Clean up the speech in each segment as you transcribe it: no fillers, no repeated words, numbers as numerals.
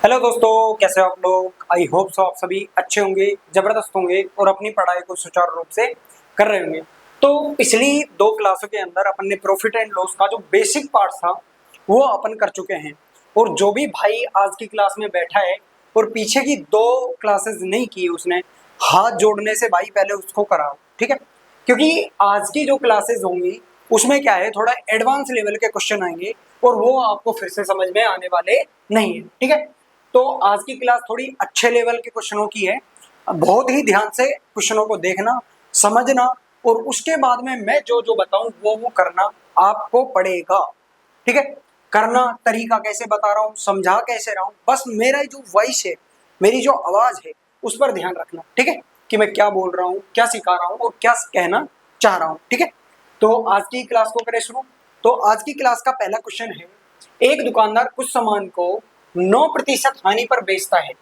Hello दोस्तों, कैसे हो आप लोग। आई होप सो आप सभी अच्छे होंगे, जबरदस्त होंगे और अपनी पढ़ाई को सुचारू रूप से कर रहे होंगे। तो पिछली दो क्लासों के अंदर अपन ने प्रॉफिट एंड लॉस का जो बेसिक पार्ट था वो अपन कर चुके हैं। और जो भी भाई आज की क्लास में बैठा है और पीछे की दो क्लासेस नहीं की उसने, हाथ जोड़ने से भाई पहले उसको कराओ, ठीक है। क्योंकि आज की जो क्लासेस होंगी उसमें क्या है, थोड़ा एडवांस लेवल के क्वेश्चन आएंगे और वो आपको फिर से समझ में आने वाले नहीं है, ठीक है। तो आज की क्लास थोड़ी अच्छे लेवल के क्वेश्चनों की है। बहुत ही ध्यान से क्वेश्चनों को देखना, समझना और उसके बाद में मैं जो जो बताऊं वो करना आपको पड़ेगा, ठीक है। करना तरीका कैसे बता रहा हूं, समझा कैसे रहा हूं, बस मेरा जो वॉइस है, मेरी जो आवाज है उस पर ध्यान रखना, ठीक है, कि मैं क्या बोल रहा हूं, क्या सिखा रहा हूं और क्या कहना चाह रहा हूं, ठीक है। तो आज की क्लास को करें शुरू। तो आज की क्लास का पहला क्वेश्चन है, एक दुकानदार कुछ सामान को 9% हानि पर बेचता है।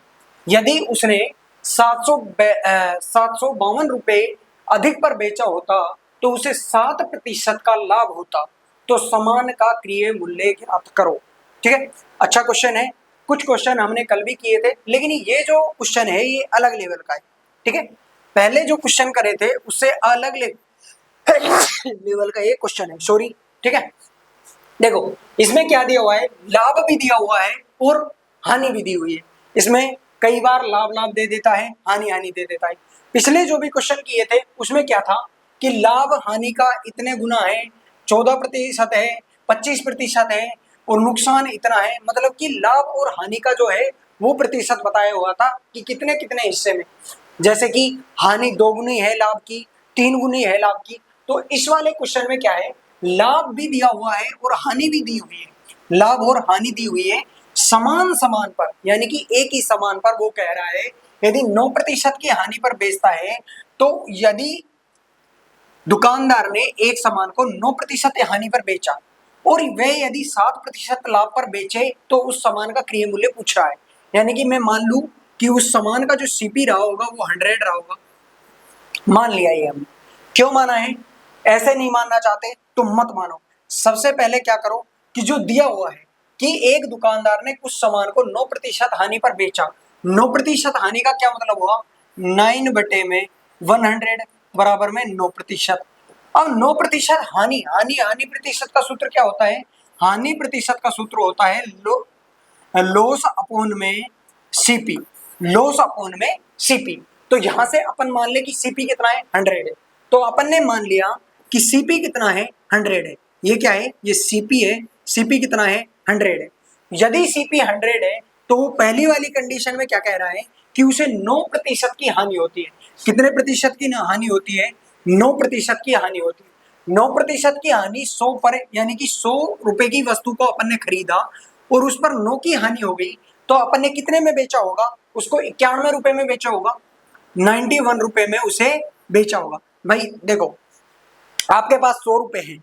यदि उसने 752 रुपए अधिक पर बेचा होता तो उसे 7% का लाभ होता। तो सामान का क्रय मूल्य ज्ञात करो, ठीक है। अच्छा क्वेश्चन है। कुछ क्वेश्चन हमने कल भी किए थे, लेकिन ये जो क्वेश्चन है ये अलग लेवल का है, ठीक है। पहले जो क्वेश्चन करे थे उससे अलग लेवल का ये क्वेश्चन है, सॉरी, ठीक है। देखो इसमें क्या दिया हुआ है, लाभ भी दिया हुआ है और हानि भी दी हुई है। इसमें कई बार लाभ लाभ दे देता है, हानि हानि दे देता है। पिछले जो भी क्वेश्चन किए थे उसमें क्या था कि लाभ हानि का इतने गुना है, 14% है, 25% है और नुकसान इतना है। मतलब कि लाभ और हानि का जो है वो प्रतिशत बताया हुआ था कि कितने कितने हिस्से में। जैसे कि हानि 2 गुनी है लाभ की, 3 गुनी है लाभ की। तो इस वाले क्वेश्चन में क्या है, लाभ भी दिया हुआ है और हानि भी दी हुई है। लाभ और हानि दी हुई है समान समान पर, यानी कि एक ही समान पर। वो कह रहा है यदि 9% की हानि पर बेचता है तो यदि दुकानदार ने एक सामान को 9% हानि पर बेचा और वह यदि 7% लाभ पर बेचे तो उस सामान का क्रय मूल्य पूछ रहा है। यानी कि मैं मान लू कि उस सामान का जो सीपी रहा होगा वो 100 रहा होगा, मान लिया ये हमने। क्यों माना है, ऐसे नहीं मानना चाहते तो मत मानो। सबसे पहले क्या करो कि जो दिया हुआ है कि एक दुकानदार ने कुछ सामान को 9% हानि पर बेचा। 9% हानि का क्या मतलब हुआ, 9 बटे में 100 बराबर में 9%। अब 9% हानि हानि हानि प्रतिशत का सूत्र क्या होता है, हानि प्रतिशत का सूत्र होता है लॉस अपॉन में सीपी, लॉस अपॉन में सीपी। तो यहां से अपन मान ले कि सीपी कितना है, 100 है। तो अपन ने मान लिया कि सीपी कितना है, 100 है। ये क्या है, ये सीपी है। सीपी कितना है, 100 है। यदि सीपी 100 है तो वो पहली वाली कंडीशन में क्या कह रहा है कि उसे 9% की हानि होती है। कितने प्रतिशत की हानि होती है, 9% की हानि होती है। 9% की हानि 100 पर, यानी कि 100 रुपए की वस्तु को अपन ने खरीदा और उस पर 9 की हानि हो गई तो अपन ने कितने में बेचा होगा, उसको 91 रुपए में बेचा होगा, 91 रुपए में उसे बेचा होगा। भाई देखो आपके पास 100 रुपए हैं,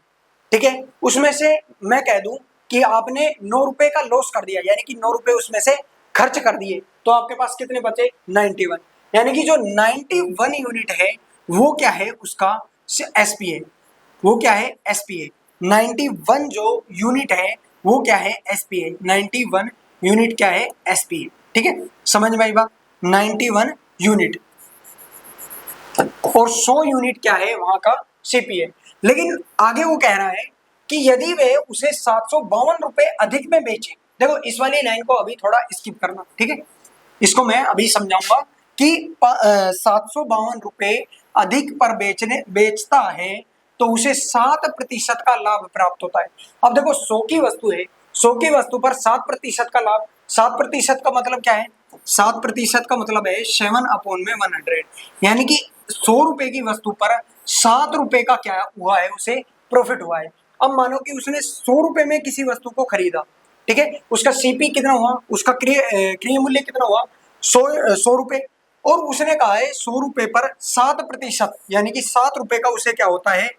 ठीक है, उसमें से मैं कह दूं कि आपने 9 रुपए का लॉस कर दिया, यानी कि 9 रुपए उसमें से खर्च कर दिए, तो आपके पास कितने बचे, 91। यानी कि जो 91 यूनिट है वो क्या है, उसका एसपी है। वो क्या है, एसपी है। 91 जो यूनिट है वो क्या है, एसपी है। 91 यूनिट क्या है, एसपी है, ठीक है। समझ में आई बात, 91 यूनिट और 100 यूनिट क्या है वहां का सीपी है। लेकिन आगे वो कह रहा है कि यदि वे उसे 752 रुपए अधिक में बेचे। देखो इस वाली लाइन को अभी थोड़ा स्किप करना, ठीक है, इसको मैं अभी समझाऊंगा कि 752 रुपए अधिक पर बेचता है तो उसे 7% का लाभ प्राप्त होता है। अब देखो 100 की वस्तु है, 100 की वस्तु पर 7% का लाभ। 7% का मतलब क्या है, 7% का मतलब है 7/100, यानी कि 100 रुपए की वस्तु पर 7 रुपए का क्या हुआ है, उसे प्रॉफिट हुआ है। अब मानो कि उसने 100 रुपए में किसी वस्तु को खरीदा, ठीक है, उसका सीपी कितना हुआ, उसका क्रय मूल्य कितना हुआ, 100 रुपए। और उसने कहा है 100 रुपए पर 7%, यानी कि 7 रुपए का उसे क्या होता है,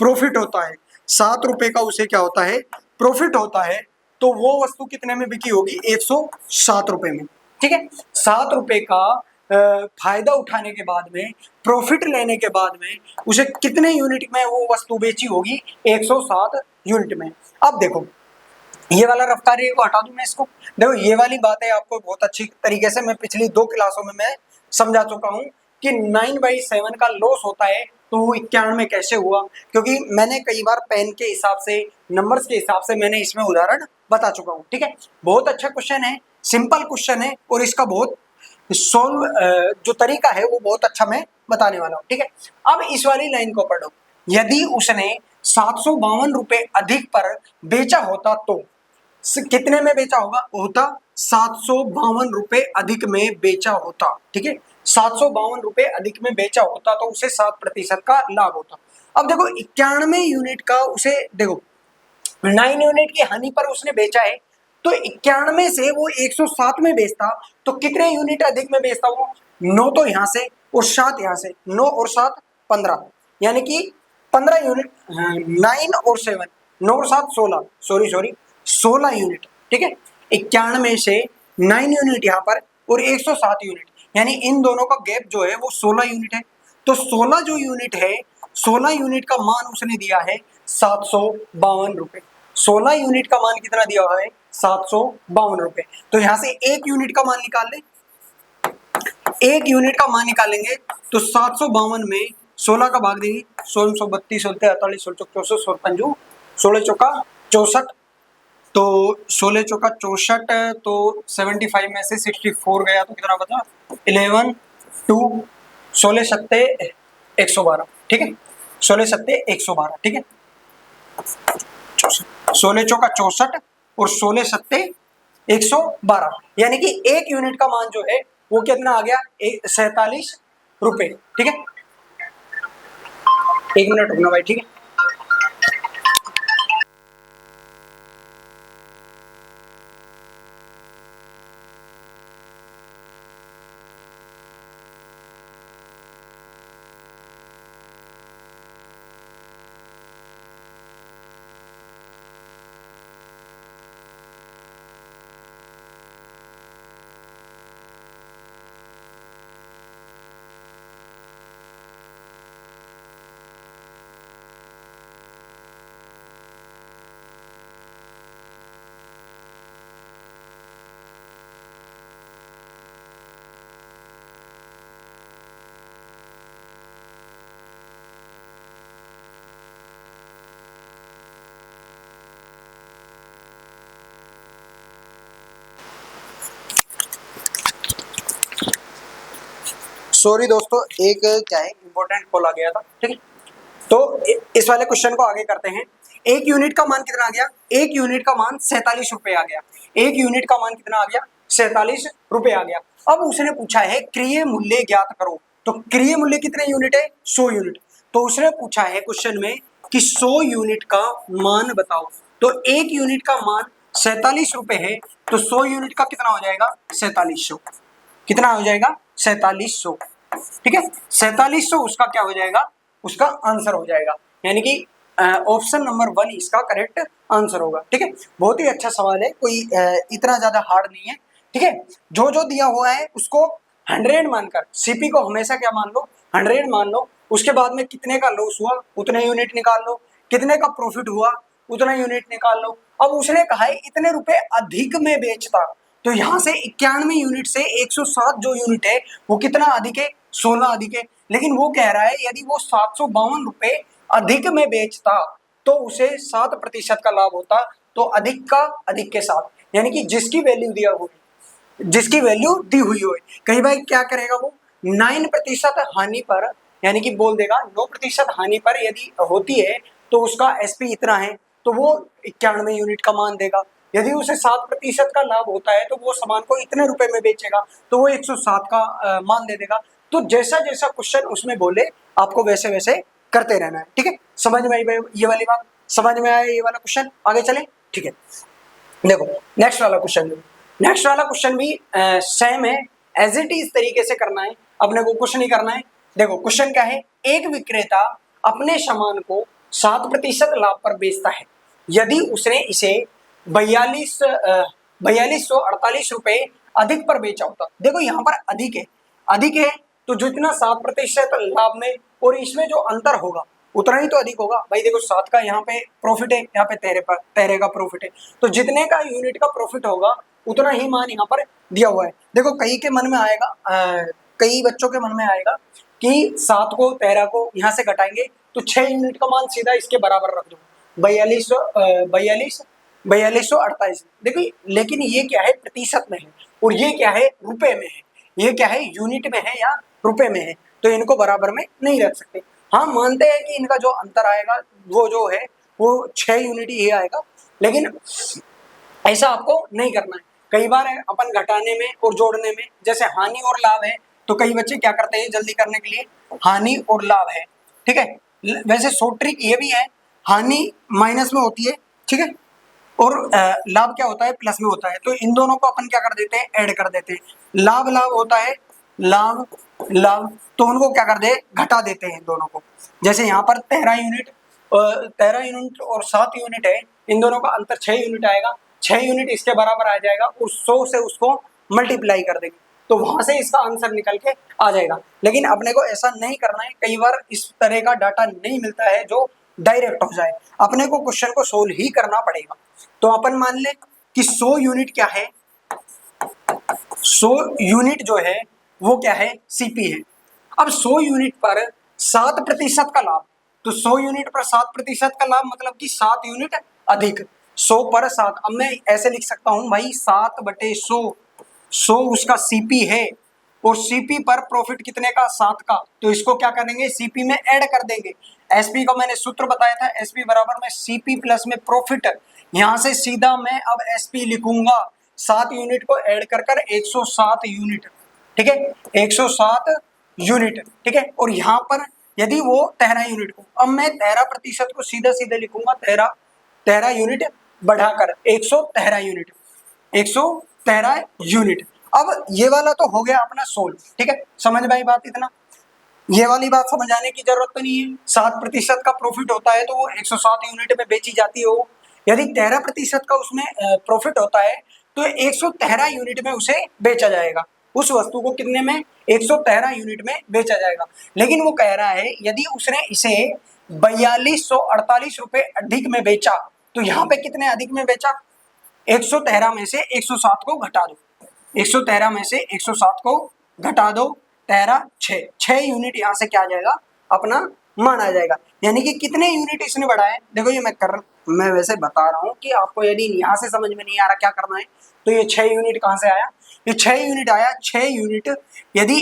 प्रॉफिट होता है। 7 रुपए का उसे क्या होता है, प्रॉफिट होता है। तो वो वस्तु कितने में बिकी होगी, 107 रुपए में, ठीक है। 7 रुपए का फायदा उठाने के बाद में, प्रॉफिट लेने के बाद में उसे कितने यूनिट में वो वस्तु बेची होगी, 107 यूनिट में। अब देखो ये वाला रफ्तार को हटा दूं मैं इसको। देखो ये वाली बात है आपको बहुत अच्छी तरीके से मैं पिछली 2 क्लासों में मैं समझा चुका हूँ कि 9/7 का लॉस होता है तो वो 91 में कैसे हुआ, क्योंकि मैंने कई बार पेन के हिसाब से नंबर्स के हिसाब से मैंने इसमें उदाहरण बता चुका हूँ। ठीक है, बहुत अच्छा क्वेश्चन है, सिंपल क्वेश्चन है और इसका बहुत सोल्व जो तरीका है वो बहुत अच्छा मैं बताने वाला हूँ। ठीक है, अब इस वाली लाइन को पढ़ो, यदि उसने 752 रुपए अधिक पर बेचा होता तो कितने में बेचा होता 752 रुपए अधिक में बेचा होता। ठीक है, 752 रुपए अधिक में बेचा होता तो उसे 7% का लाभ होता। अब देखो 91 यूनिट का उसे देखो 9 यूनिट की हानि पर उसने बेचा है, तो 91 से वो 107 में बेचता तो कितने यूनिट अधिक में बेचता वो 9 तो यहाँ से और 7 यहाँ से, 9 और 7 15, यानी कि 15 यूनिट, 9 और 7, 9 और 7 16, सॉरी 16 यूनिट। ठीक है, 91 से 9 यूनिट यहाँ पर और 107 यूनिट, यानी इन दोनों का गैप जो है वो 16 यूनिट है। तो 16 जो यूनिट है, 16 यूनिट का मान उसने दिया है 752 रुपए। 16 यूनिट का मान कितना दिया हुआ है 752 रुपए। तो यहां से एक यूनिट का मान निकाल ले, एक यूनिट का मान निकालेंगे तो 752 में 16 का भाग देंगे, 1632 16 48 16 64 16 पंजू 16 चौका 64, तो 16 चौका 64, तो 75 में से 64 गया तो कितना बचा 11 2 16 सत्ते 112। ठीक है, 16 सत्ते 112। ठीक है, 16 चौका 64 और 16 सत्ते 112, यानी कि एक यूनिट का मान जो है वो कितना आ गया 47 रुपए। ठीक है, एक मिनट रुकना भाई। ठीक है, सॉरी दोस्तों, एक क्या है इंपॉर्टेंट कॉल आ गया था। ठीक है, तो इस वाले क्वेश्चन को आगे करते हैं। एक यूनिट का मान कितना आ गया, एक यूनिट का मान 47 रुपए आ गया, एक यूनिट का मान कितना आ गया 47 रुपए आ गया। अब उसने पूछा है क्रिय मूल्य ज्ञात करो, तो क्रिय मूल्य कितने यूनिट है 100 यूनिट। तो उसने पूछा है क्वेश्चन में कि 100 यूनिट का मान बताओ, तो एक यूनिट का मान 47 रुपए है, तो 100 यूनिट का कितना हो जाएगा 4700, कितना हो जाएगा 4700। ठीक है, 4700 उसका क्या हो जाएगा, उसका आंसर हो जाएगा, यानी कि ऑप्शन नंबर 1 इसका करेक्ट आंसर होगा। ठीक है, बहुत ही अच्छा सवाल है, कोई इतना ज्यादा हार्ड नहीं है। ठीक है, जो जो दिया हुआ है उसको 100 मानकर, सीपी को हमेशा क्या मान लो 100 मान लो, उसके बाद में कितने का लॉस हुआ उतने यूनिट निकाल लो, कितने का प्रॉफिट हुआ उतना यूनिट निकाल लो। अब उसने कहा है इतने रुपए अधिक में बेचता, तो यहाँ से 91 यूनिट से 107 जो यूनिट है वो कितना अधिक है 16 अधिक है, लेकिन वो कह रहा है यदि वो 752 रुपए अधिक में बेचता तो उसे 7% का लाभ होता, तो अधिक का अधिक के साथ, यानी कि जिसकी वैल्यू दिया हुई, जिसकी वैल्यू दी हुई हो, कहीं भाई क्या करेगा वो 9% हानि पर, यानी कि बोल देगा 9% हानि पर यदि होती है तो उसका एसपी इतना है, तो वो 91 यूनिट का मान देगा। यदि उसे 7% का लाभ होता है तो वो सामान को इतने रुपए में बेचेगा, तो वो 107 का मान दे देगा। तो जैसा जैसा क्वेश्चन उसमें बोले आपको वैसे वैसे करते रहना है। ठीक है, समझ में आई ये वाली बात, समझ में आया ये वाला क्वेश्चन, आगे चले। ठीक है, देखो नेक्स्ट वाला क्वेश्चन, नेक्स्ट वाला क्वेश्चन भी सेम है, एज इट इज तरीके से करना है, अपने को कुछ नहीं करना है। देखो क्वेश्चन क्या है, एक विक्रेता अपने सामान को 7% लाभ पर बेचता है, यदि उसने इसे 4248 रुपए अधिक पर बेचा होता। देखो यहाँ पर अधिक है, अधिक है तो जितना 7% लाभ में और इसमें जो अंतर होगा उतना ही तो अधिक होगा भाई। देखो 7 का यहाँ पे प्रॉफिट है, यहाँ पे तेरे का प्रॉफिट है, तो जितने का यूनिट का प्रॉफिट होगा उतना ही मान यहाँ पर दिया हुआ है। देखो कई के मन में आएगा, कई बच्चों के मन में आएगा कि 7 को 13 को यहाँ से घटाएंगे तो 6 यूनिट का मान सीधा इसके बराबर रख दो, 4248। देखो लेकिन ये क्या है, प्रतिशत में है, और ये क्या है, रुपए में है। ये क्या है, यूनिट में है या रुपए में है, तो इनको बराबर में नहीं रख सकते। हाँ मानते हैं कि इनका जो अंतर आएगा वो जो है वो 6 यूनिट ही आएगा, लेकिन ऐसा आपको नहीं करना है। कई बार अपन घटाने में और जोड़ने में, जैसे हानि और लाभ है, तो कई बच्चे क्या करते हैं जल्दी करने के लिए हानि और लाभ है, ठीक है। वैसे शॉर्ट ट्रिक ये भी है, हानि माइनस में होती है, ठीक है, और लाभ क्या होता है, प्लस में होता है। तो इन दोनों को अपन क्या कर देते हैं, ऐड कर देते हैं। लाभ लाभ होता है, लाभ लाभ, तो उनको क्या कर दे, घटा देते हैं दोनों को। जैसे यहाँ पर 13 यूनिट और 7 यूनिट है, इन दोनों का अंतर 6 यूनिट आएगा। 6 यूनिट इसके बराबर आ जाएगा, उस 100 से उसको मल्टीप्लाई कर देंगे तो वहां से इसका आंसर निकल के आ जाएगा। लेकिन अपने को ऐसा नहीं करना है, कई बार इस तरह का डाटा नहीं मिलता है जो डायरेक्ट हो जाए, अपने को क्वेश्चन को सोल्व ही करना पड़ेगा। तो अपन मान ले कि 100 यूनिट क्या है, 100 यूनिट जो है वो क्या है, सीपी है। अब 100 यूनिट पर 7% का लाभ, तो 100 यूनिट पर 7% का लाभ मतलब कि 7 यूनिट अधिक, 100 पर 7। अब मैं ऐसे लिख सकता हूं भाई 7/100, 100 उसका सीपी है, और सीपी पर प्रॉफिट कितने का, 7 का, तो इसको क्या करेंगे, सीपी में ऐड कर देंगे। एसपी का मैंने सूत्र बताया था, एसपी बराबर में सीपी प्लस में प्रॉफिट। यहां से सीधा मैं अब एसपी लिखूंगा, 7 यूनिट को ऐड कर 107 यूनिट, ठीक है, 107 यूनिट, ठीक है। और यहाँ पर यदि वो 13 यूनिट को, अब मैं 13% को सीधा सीधे लिखूंगा, 13 यूनिट बढ़ाकर 113 यूनिट, 113 यूनिट। अब ये वाला तो हो गया अपना सोल्व, ठीक है, समझ में आई बात। इतना ये वाली बात समझाने की जरूरत तो नहीं है। 7% का प्रॉफिट होता है तो वो 107 यूनिट में बेची जाती है। वो यदि 13% का उसमें प्रॉफिट होता है तो 113 यूनिट में उसे बेचा जाएगा। उस वस्तु को कितने में, 113 यूनिट में बेचा जाएगा। लेकिन वो कह रहा है यदि उसने इसे 4248 रुपए अधिक में बेचा, तो यहाँ पे कितने अधिक में बेचा, 113 में से 107 को घटा दो, 113 में से 107 को घटा दो, 13 6 यूनिट यहाँ से क्या आ जाएगा, अपना मान आ जाएगा। यानी कि कितने यूनिट इसने बढ़ाए, देखो ये मैं वैसे बता रहा हूँ कि आपको यदि यहाँ से समझ में नहीं आ रहा क्या करना है, तो ये 6 यूनिट कहाँ से आया, ये 6 यूनिट आया। 6 यूनिट यदि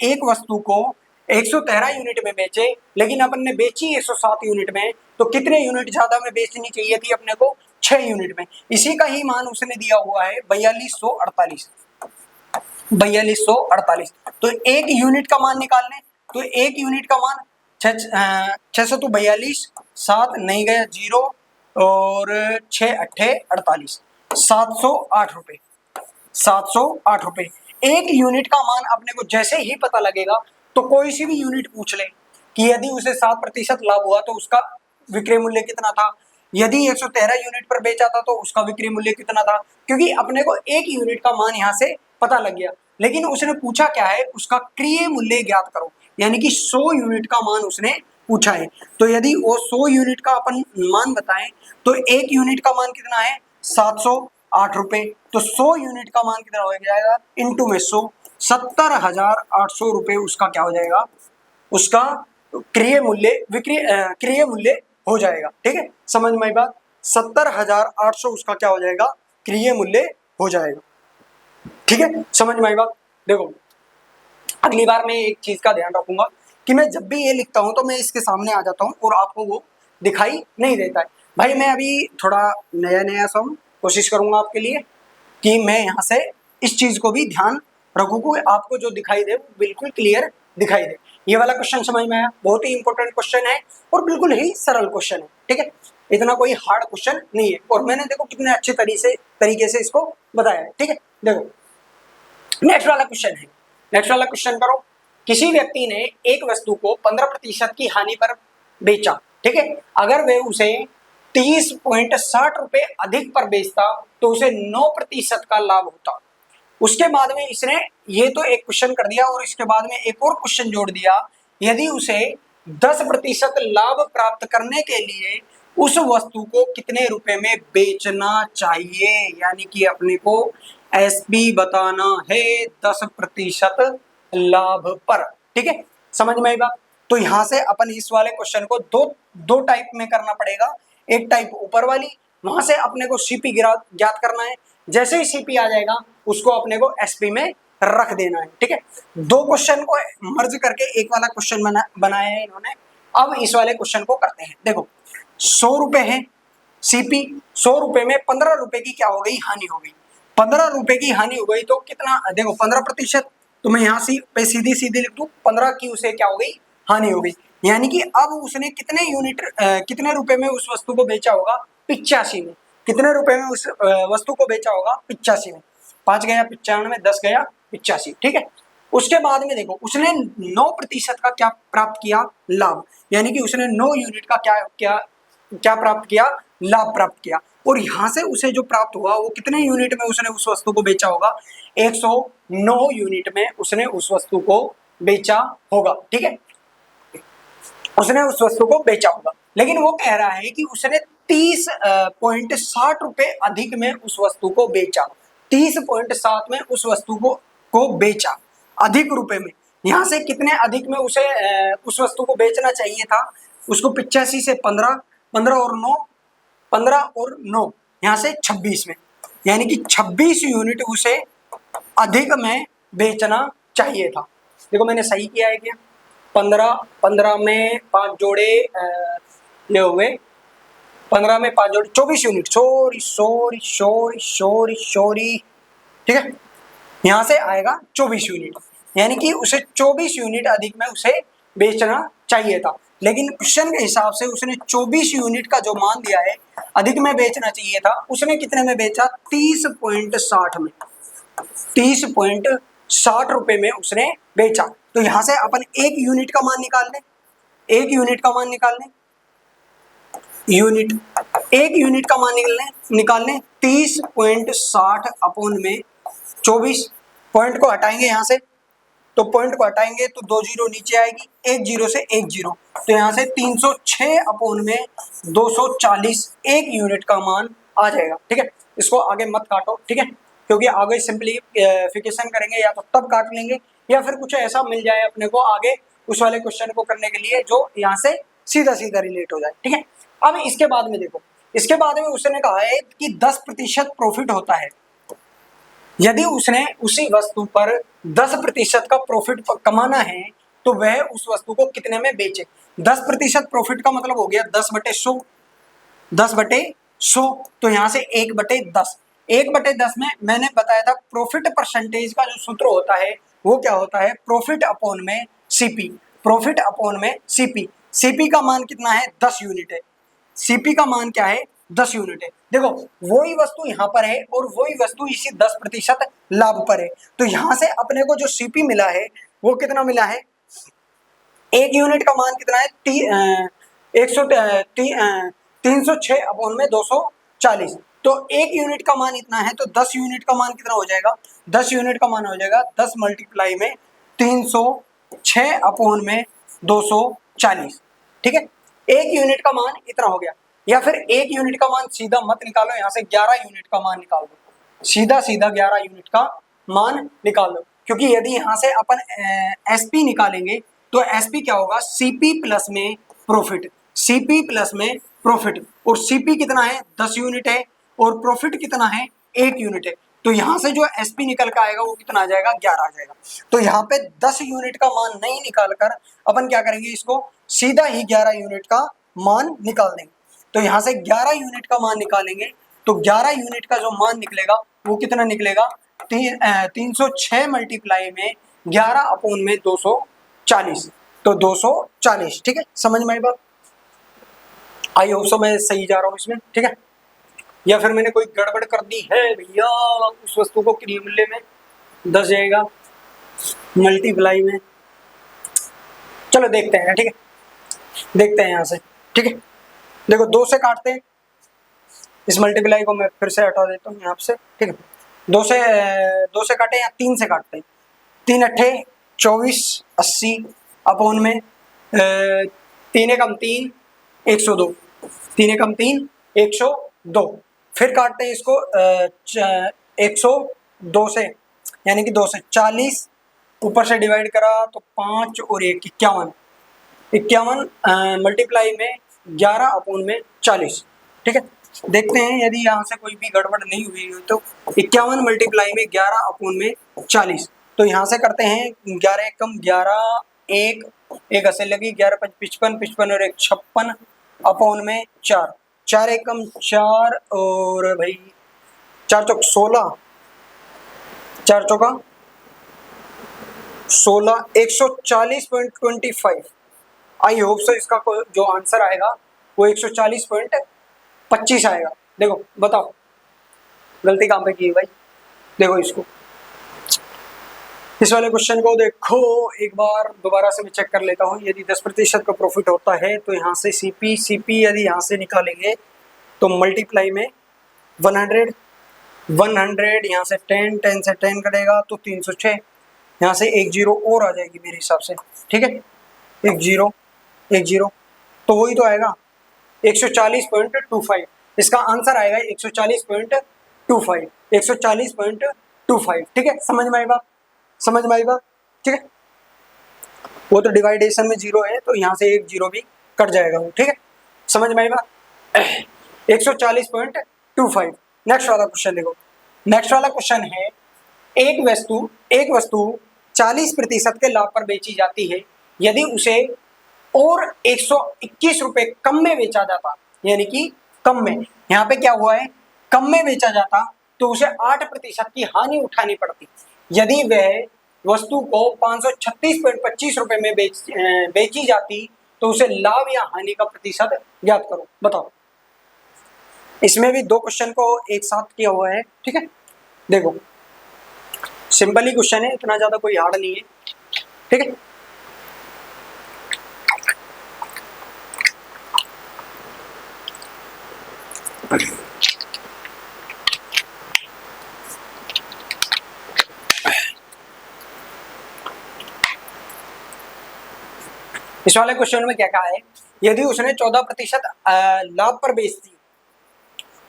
एक वस्तु को 113 यूनिट में बेचे, लेकिन अपन ने बेची 107 यूनिट में, तो कितने यूनिट ज्यादा में बेचनी चाहिए थी अपने को, 6 यूनिट में। इसी का ही मान उसने दिया हुआ है 4248, 4248। तो एक यूनिट का मान निकाल लें, तो एक यूनिट का मान 600 तो 42, 7 नहीं गया 0, और 6 अट्ठे 48, 708 रुपए, 708 रुपए। एक यूनिट का मान अपने को जैसे ही पता लगेगा तो कोई सी भी यूनिट पूछ ले कि यदि उसे 7% लाभ हुआ तो उसका विक्रय मूल्य कितना था, यदि 113 यूनिट पर बेचा था तो उसका विक्रय मूल्य कितना था, क्योंकि अपने को एक यूनिट का मान यहाँ से पता लग गया। लेकिन उसने पूछा क्या है, उसका क्रय मूल्य ज्ञात करो, यानी कि 100 यूनिट का मान उसने पूछा है। तो यदि वो 100 यूनिट का अपन मान बताएं तो एक यूनिट का मान कितना है, 708 रुपए। तो 100 यूनिट का मान कितना हो जाएगा, इंटू में 100, 70,800 रुपए उसका क्या हो जाएगा, उसका क्रय मूल्य हो जाएगा। ठीक है, समझ में आई बात, 70,800 उसका क्या हो जाएगा, क्रय मूल्य हो जाएगा। ठीक है, समझ में आई बात। देखो अगली बार मैं एक चीज का ध्यान रखूंगा कि मैं जब भी ये लिखता हूं तो मैं इसके सामने आ जाता हूं और आपको वो दिखाई नहीं देता है। भाई मैं अभी थोड़ा नया सा कोशिश करूंगा आपके लिए कि मैं यहाँ से इस चीज को भी ध्यान रखूं कि आपको जो दिखाई दे वो बिल्कुल क्लियर दिखाई दे। ये वाला क्वेश्चन समझ में आया, बहुत ही इंपॉर्टेंट क्वेश्चन है और बिल्कुल ही सरल क्वेश्चन है। ठीक है, इतना कोई हार्ड क्वेश्चन नहीं है और मैंने देखो कितने अच्छे तरीके से इसको बताया है। ठीक है, देखो नेक्स्ट वाला क्वेश्चन है, नेक्स्ट वाला क्वेश्चन करो। किसी व्यक्ति ने एक वस्तु को 15% की हानि पर बेचा, ठीक है, अगर वे उसे 30.60 रुपए अधिक पर बेचता तो उसे 9% का लाभ होता। उसके बाद में इसने ये तो एक क्वेश्चन कर दिया और इसके बाद में एक और क्वेश्चन जोड़ दिया, यदि उसे 10% लाभ प्राप्त करने के लिए उस वस्तु को कितने रुपए में बेचना चाहिए, यानी कि अपने को एसपी बताना है 10% लाभ पर। ठीक है, समझ में आई बात। तो यहां से अपन इस वाले क्वेश्चन को दो टाइप में करना पड़ेगा। एक टाइप ऊपर वाली, वहां से अपने को सीपी ज्ञात करना है, जैसे ही सीपी आ जाएगा उसको अपने को एसपी में रख देना है। ठीक है, दो क्वेश्चन को मर्ज करके एक वाला क्वेश्चन बनाया है इन्होंने। अब इस वाले क्वेश्चन को करते हैं। देखो 100 रुपए है सीपी, 100 रुपए में 15 रुपए की क्या हो गई, हानि हो गई। 15 रुपए की हानि हो गई तो कितना, देखो 15%, तो मैं यहाँ से पे सीधी सीधी लिख दूं 15 की उसे क्या हो गई, हानि हो गई। यानी कि अब उसने कितने यूनिट कितने रुपए में उस वस्तु को बेचा होगा, 85 में। कितने रुपए में उस वस्तु को बेचा होगा, 85 में। 5 गया 95, 10 गया 85। ठीक है, उसके बाद में देखो उसने 9% का क्या प्राप्त किया, लाभ। यानी कि उसने 9 यूनिट का क्या क्या क्या प्राप्त किया, लाभ प्राप्त किया। और यहां से उसे जो प्राप्त हुआ वो कितने यूनिट में उसने उस वस्तु को बेचा होगा, 109 यूनिट में उसने उस वस्तु को बेचा होगा। ठीक है, उसने उस वस्तु को बेचा होगा। लेकिन वो कह रहा है कि उसने 30.60 रुपए अधिक में उस वस्तु को बेचा। 30.7 में उस वस्तु को बेचा, अधिक रुपए में। यहां से कितने अधिक में उसे उस वस्तु को बेचना चाहिए था, उसको 85 से 15, 15 और 9, 15 और 9 यहां से 26 में, यानी कि 26 यूनिट उसे अधिक में बेचना चाहिए था। देखो मैंने सही किया है क्या, 15 में 5 जोड़े ये हुए, 15 में 5 जोड़े 24 unit. Sorry sorry sorry sorry sorry, ठीक है, यहां से आएगा 24 यूनिट, यानी कि उसे 24 यूनिट अधिक में उसे बेचना चाहिए था। लेकिन क्वेश्चन के हिसाब से उसने 24 यूनिट का जो मान दिया है अधिक में बेचना चाहिए था, उसने कितने में बेचा, 30.60 में। 30.60 रुपए में उसने बेचा। तो यहां से अपन एक यूनिट का मान निकाल लें, एक यूनिट का मान निकाल लें, एक यूनिट का मान निकाल लें 30.60 अपॉन में 24। पॉइंट को हटाएंगे यहां से, तो पॉइंट को हटाएंगे तो 2 जीरो नीचे आएगी, 1 जीरो से 1 जीरो, तो यहां से 306 अपॉन में 240 एक यूनिट का मान आ जाएगा। ठीक है, इसको आगे मत काटो, ठीक है, क्योंकि आगे सिंपलीफिकेशन करेंगे या तो तब काट लेंगे या फिर कुछ ऐसा मिल जाए अपने को आगे उस वाले क्वेश्चन को करने के लिए जो यहाँ से सीधा सीधा रिलेट हो जाए। ठीक है, अब इसके बाद में देखो, इसके बाद में उसने कहा है कि 10% प्रॉफिट होता है। यदि उसने उसी वस्तु पर 10% का प्रॉफिट कमाना है तो वह उस वस्तु को कितने में बेचे। 10% प्रॉफिट का मतलब हो गया 10/100, 10/100, तो यहां से 1/10, 1/10 में मैंने बताया था प्रॉफिट परसेंटेज का जो सूत्र होता है वो क्या होता है, प्रॉफिट अपॉन में सीपी, प्रॉफिट अपॉन में सीपी। सीपी का मान कितना है, 10 यूनिट है। सीपी का मान क्या है, 10 यूनिट है। देखो वही वस्तु यहाँ पर है और वही वस्तु इसी 10% लाभ पर है, तो यहां से अपने को जो सीपी मिला है वो कितना मिला है, एक यूनिट का मान कितना है, 306 अपॉन में 240, तो एक यूनिट का मान इतना है, तो 10 यूनिट का मान कितना हो जाएगा, 10 यूनिट का मान हो जाएगा 10 मल्टीप्लाई में 306 अपॉन में 240। ठीक है, एक यूनिट का मान इतना हो गया। या फिर एक यूनिट का मान सीधा मत निकालो, यहां से 11 यूनिट का मान निकाल दो, सीधा सीधा 11 यूनिट का मान निकाल दो, क्योंकि यदि यहां से अपन एसपी निकालेंगे तो एसपी क्या होगा, सीपी प्लस में प्रॉफिट, सीपी प्लस में प्रॉफिट, और सीपी कितना है, 10 यूनिट है, और प्रॉफिट कितना है, 1 यूनिट है, तो यहां से जो एसपी निकल कर आएगा वो कितना आ जाएगा, 11 आ जाएगा। तो यहाँ पे 10 यूनिट का मान नहीं निकाल कर अपन क्या करेंगे, इसको सीधा ही 11 यूनिट का मान निकाल देंगे। तो यहाँ से 11 यूनिट का मान निकालेंगे तो 11 यूनिट का जो मान निकलेगा वो कितना निकलेगा, 306 मल्टीप्लाई में 11 अपॉन में 240, तो 240। ठीक है, समझ में आई बात, आई होप सो मैं सही जा रहा हूँ इसमें। ठीक है, या फिर मैंने कोई गड़बड़ कर दी है भैया, उस वस्तु को क्रय मूल्य में 10 जाएगा मल्टीप्लाई में, चलो देखते हैं। ठीक है, देखते हैं यहाँ से। ठीक है, देखो 2 से काटते हैं, इस मल्टीप्लाई को मैं फिर से हटा देता हूँ यहाँ से। ठीक है, 2 से काटे या 3 से काटते हैं, 3 अट्ठे 24 80 अपॉन में तीन एकम तीन, 102, तीन एकम तीन, 102। फिर काटते हैं इसको 102 से, यानी कि 2 से 40, ऊपर से डिवाइड करा तो 5 और 1 51, 51 मल्टीप्लाई में 11 अपोन में 40। ठीक है, देखते हैं यदि यहाँ से कोई भी गड़बड़ नहीं हुई हो तो 51 मल्टीप्लाई में 11 अपोन में 40। तो यहाँ से करते हैं 11 एकम 11, एक असल लगी 11 5 55, 55 और 1 56 अपोन में 4, 4 एकम 4 और भाई 4 चौक 16, 4 चौका 16, 140.25। आई होप सो इसका जो आंसर आएगा वो 140.25 आएगा। देखो बताओ गलती कहाँ पे की है भाई, देखो इसको, इस वाले क्वेश्चन को देखो एक बार दोबारा से मैं चेक कर लेता हूँ। यदि 10% का प्रॉफिट होता है तो यहाँ से सीपी यदि यहाँ से निकालेंगे तो मल्टीप्लाई में 100, यहाँ से 10 से 10 कटेगा तो 306, यहाँ से एक जीरो और आ जाएगी मेरे हिसाब से। ठीक है, एक जीरो तो वही तो आएगा 140.25। इसका आंसर आएगा 140.25, 140.25। ठीक है, समझ में आई बात, समझ में आई बात। ठीक है, वो तो डिवाइडेशन में जीरो है तो यहाँ से एक जीरो भी कट जाएगा वो। ठीक है, समझ में आई बात, 140.25। नेक्स्ट वाला क्वेश्चन देखो, नेक्स्ट वाला क्वेश्चन है एक वस्तु 40% के लाभ पर बेची जाती है, यदि उसे और 121 रुपए कम में बेचा जाता, यानी कि कम में, यहाँ पे क्या हुआ है, कम में बेचा जाता तो उसे 8% की हानि उठानी पड़ती। यदि वह वस्तु को 536.25 रुपए में बेची जाती तो उसे लाभ या हानि का प्रतिशत ज्ञात करो। बताओ, इसमें भी दो क्वेश्चन को एक साथ किया हुआ है। ठीक है, देखो सिंपल ही क्वेश्चन है, इतना ज्यादा कोई हार्ड नहीं है। ठीक है, इस वाले क्वेश्चन में क्या कहा है, यदि उसने 14% लाभ पर बेच दी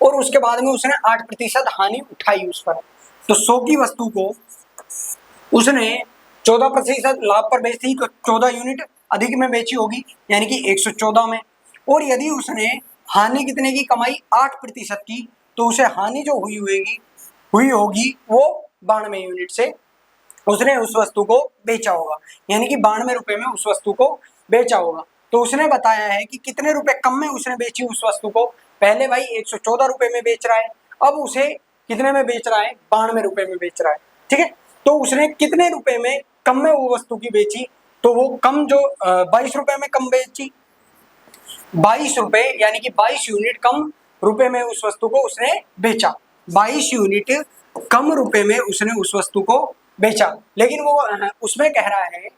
और उसके बाद में उसने 8% हानि उठाई उस पर, तो 100 की वस्तु को उसने 14% लाभ पर बेच दी तो 14 यूनिट अधिक में बेची होगी, यानी कि 114 में। और यदि उसने हानि कितने की कमाई, 8% की, तो उसे हानि जो हुई होगी वो 92 यूनिट से उसने उस वस्तु को बेचा होगा, यानी कि 92 रुपए में उस वस्तु को बेचा होगा। तो उसने बताया है कि कितने रुपए कम में उसने बेची उस वस्तु को। पहले भाई 114 रुपए में बेच रहा है, अब उसे कितने में बेच रहा है, 92 रुपए में बेच रहा है। ठीक है, तो उसने कितने रुपए में कम में वो वस्तु की बेची, तो वो कम जो 22 रुपए में कम बेची, 22 रुपए यानी कि 22 यूनिट कम रुपए में उस वस्तु को उसने बेचा, 22 यूनिट कम रुपए में उसने उस वस्तु को बेचा। लेकिन वो उसमें कह रहा है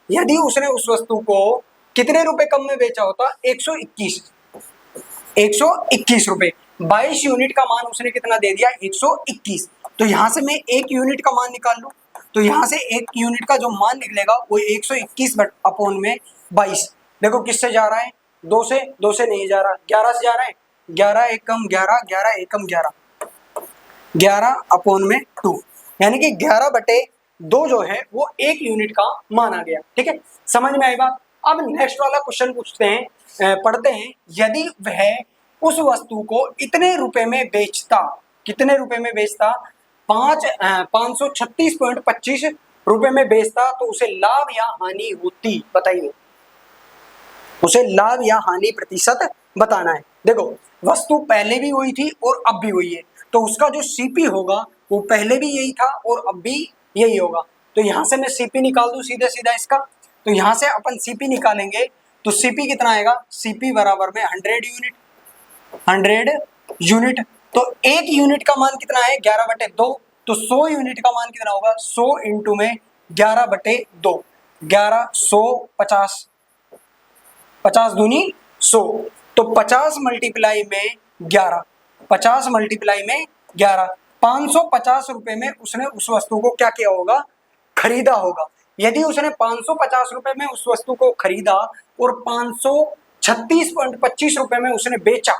यदि उसने उस वस्तु को कितने रुपए कम में बेचा होता, 121 रुपए, 22 यूनिट का मान उसने कितना दे दिया, 121। तो यहां से मैं एक यूनिट का मान निकाल लूं, तो यहां से एक यूनिट का जो मान निकलेगा वो 121 अपोन में 22। देखो किससे जा रहा है, 2 से नहीं जा रहा, 11 से जा रहा है, 11 एकम 11, 11 एकम 11, 11 अपोन में 2, यानी कि 11/2 जो है वो एक यूनिट का मान आ गया। ठीक है, समझ में आई बात। अब नेक्स्ट वाला क्वेश्चन पूछते हैं, पढ़ते हैं, यदि वह उस वस्तु को इतने रुपए में बेचता, कितने रुपए में बेचता, 536.25 रुपए में बेचता तो उसे लाभ या हानि होती, बताइए, उसे लाभ या हानि प्रतिशत बताना है। देखो वस्तु पहले भी हुई थी और अब भी हुई है, तो उसका जो सीपी होगा वो पहले भी यही था और अब भी यही होगा। तो यहां से मैं सीपी निकाल दूं सीधे सीधा इसका, तो यहां से अपन सीपी निकालेंगे तो सीपी कितना आएगा, सीपी बराबर में 100 यूनिट। तो एक यूनिट का मान कितना है, 11/2, तो 100 यूनिट का मान कितना होगा, 100 इंटू में 11/2, 11 100 50, 50 दूनी 100, तो 50 मल्टीप्लाई में 11, 50 मल्टीप्लाई में 11, 550 रुपए में उसने उस वस्तु को क्या किया होगा, खरीदा होगा। यदि उसने 550 रुपए में उस वस्तु को खरीदा और 536.25 रुपए में उसने बेचा,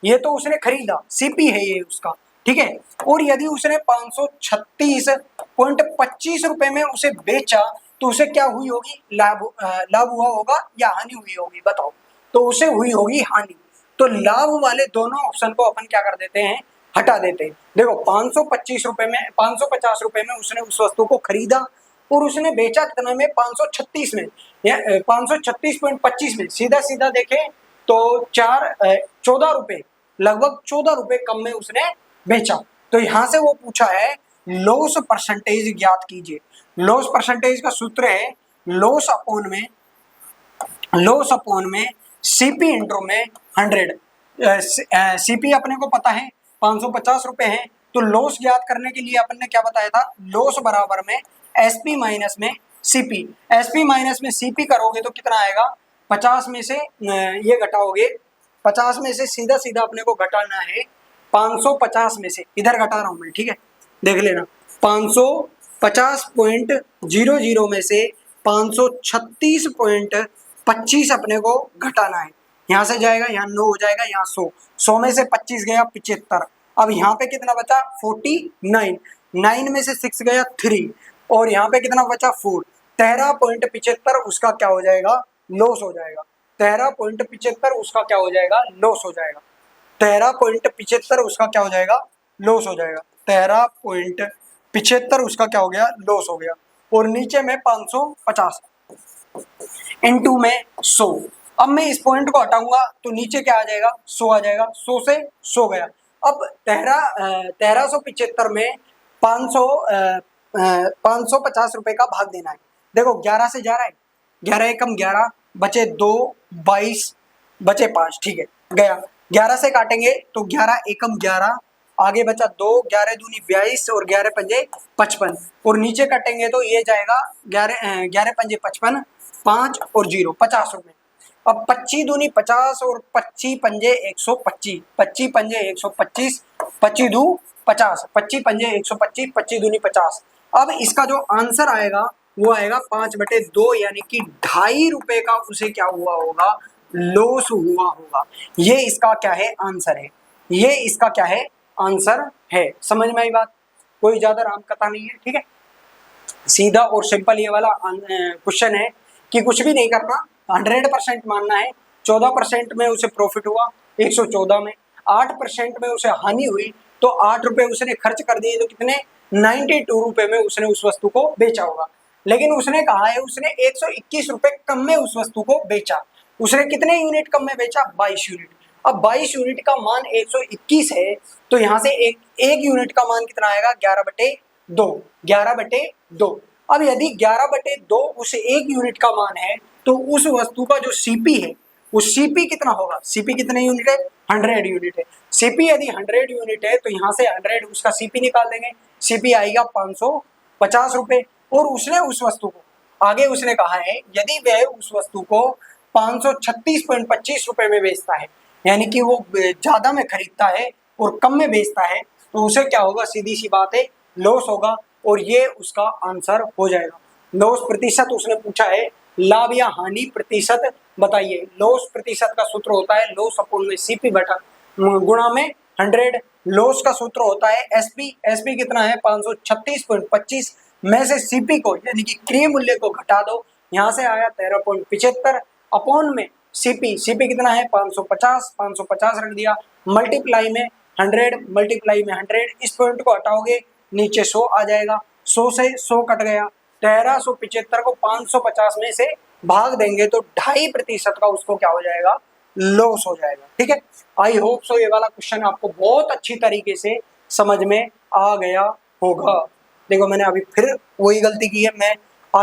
ये तो उसने खरीदा, सीपी है ये उसका, ठीक है। और यदि उसने 536.25 रुपए में उसे बेचा तो उसे क्या हुई होगी, लाभ हुआ होगा या हानि हुई होगी, बताओ। तो उसे हुई होगी हानि। तो लाभ वाले दोनों ऑप्शन को अपन क्या कर देते हैं, हटा देते हैं। देखो 525 रुपए में 550 रुपए में उसने उस वस्तु को खरीदा और उसने बेचा कितना में, 536 में, 536.25 में। सीधा सीधा देखें तो 14 रुपए, लगभग 14 रुपए कम में उसने बेचा। तो यहां से वो पूछा है लॉस परसेंटेज ज्ञात कीजिए। लॉस परसेंटेज का सूत्र है लॉस अपॉन में सीपी इंटू में 100। सीपी अपने को पता है 550 रुपए है, तो लॉस ज्ञात करने के लिए अपन ने क्या बताया था, लॉस बराबर में एसपी माइनस में सीपी। एसपी माइनस में सीपी करोगे तो कितना आएगा, 50 में से ये घटाओगे, 50 में से सीधा सीधा अपने को घटाना है 550 में से, इधर घटा रहा हूं मैं, ठीक है, देख लेना। 550.00 में से 536.25 अपने को घटाना है। यहाँ से जाएगा, यहाँ 9 हो जाएगा, यहाँ 100 में से 25 गया 75। अब यहाँ पे कितना बचा 49, 9 में से 6 गया 3 और यहाँ पे कितना बचा 4। 13.75 उसका क्या हो जाएगा, लॉस हो जाएगा। 13.75 उसका क्या हो जाएगा, लॉस हो जाएगा। 13.75 उसका क्या हो जाएगा, लॉस हो जाएगा। 13.75 उसका क्या हो गया, लॉस हो गया। और नीचे में 550 इनटू में 100। अब मैं इस पॉइंट को हटाऊंगा तो नीचे क्या आ जाएगा, 100 आ जाएगा। 100 से 100 गया। अब 1375 में 550 रुपए का भाग देना है। देखो 11 से जा रहा है, 11 एकम 11 बचे 2, 22 बचे 5, ठीक है, गया। 11 से काटेंगे तो 11 एकम 11, आगे बचा 2, 11 दूनी 22 और 11 पंजे 55 और नीचे काटेंगे तो ये जाएगा 11 पंजे 55, 5 और 0 50 रुपए। अब 25 दूनी 50 और 25 पंजे 125, 25 पंजे 125, 25 दू 50, 25 पंजे 125, 25 दूनी 50। अब इसका जो आंसर आएगा वो आएगा 5/2, यानी कि 2.5 रुपए का उसे क्या हुआ होगा, लॉस हुआ होगा। ये इसका क्या है, आंसर है। ये इसका क्या है, आंसर है। समझ में आई बात, कोई ज्यादा राम कथा नहीं है, ठीक है, सीधा और सिंपल ये वाला क्वेश्चन है कि कुछ भी नहीं करना, 100% मानना है। 14% में उसे प्रॉफिट हुआ 114 में, 8% में उसे हानि हुई तो 8 रुपए उसने खर्च कर दिए, तो कितने 92 रुपए में उसने उस वस्तु को बेचा होगा। लेकिन उसने कहा है उसने 121 रुपए कम में उस वस्तु को बेचा। उसने कितने यूनिट कम में बेचा, 22 यूनिट। अब 22 यूनिट का मान 121 है तो यहाँ से एक यूनिट का मान कितना आएगा, 11/2, 11/2। अब यदि 11/2 उस एक यूनिट का मान है तो उस वस्तु का जो सीपी है, वो सीपी कितना होगा, सीपी कितने यूनिट है, 100 यूनिट है। सीपी यदि 100 यूनिट है तो यहाँ से 100 उसका सीपी निकाल देंगे, सीपी आएगा 550 रुपए। और उसने उस वस्तु को, आगे उसने कहा है यदि वह उस वस्तु को 536.25 रुपए में बेचता है, यानी कि वो ज्यादा में खरीदता है और कम में बेचता है, तो उसे क्या होगा, सीधी सी बात है, लॉस होगा। और ये उसका आंसर हो जाएगा। लॉस प्रतिशत उसने पूछा है, लाभ या हानि प्रतिशत बताइए। लॉस प्रतिशत का सूत्र होता है लॉस अपॉन में सीपी बटा गुणा में 100। लॉस का सूत्र होता है एसपी। एसपी कितना है, 536.25 में से सीपी को यानी कि क्रय मूल्य को घटा दो, यहाँ से आया 13.75 अपॉन में सीपी। सीपी कितना है 550, 550 रख दिया, मल्टीप्लाई में 100, मल्टीप्लाई में 100। इस पॉइंट को हटाओगे नीचे 100 आ जाएगा, 100 से 100 कट गया। 1375 को 550 में से भाग देंगे तो 2.5% का उसको क्या हो जाएगा, लॉस हो जाएगा। ठीक है, आई होप सो ये वाला क्वेश्चन आपको बहुत अच्छी तरीके से समझ में आ गया होगा। देखो मैंने अभी फिर वही गलती की है, मैं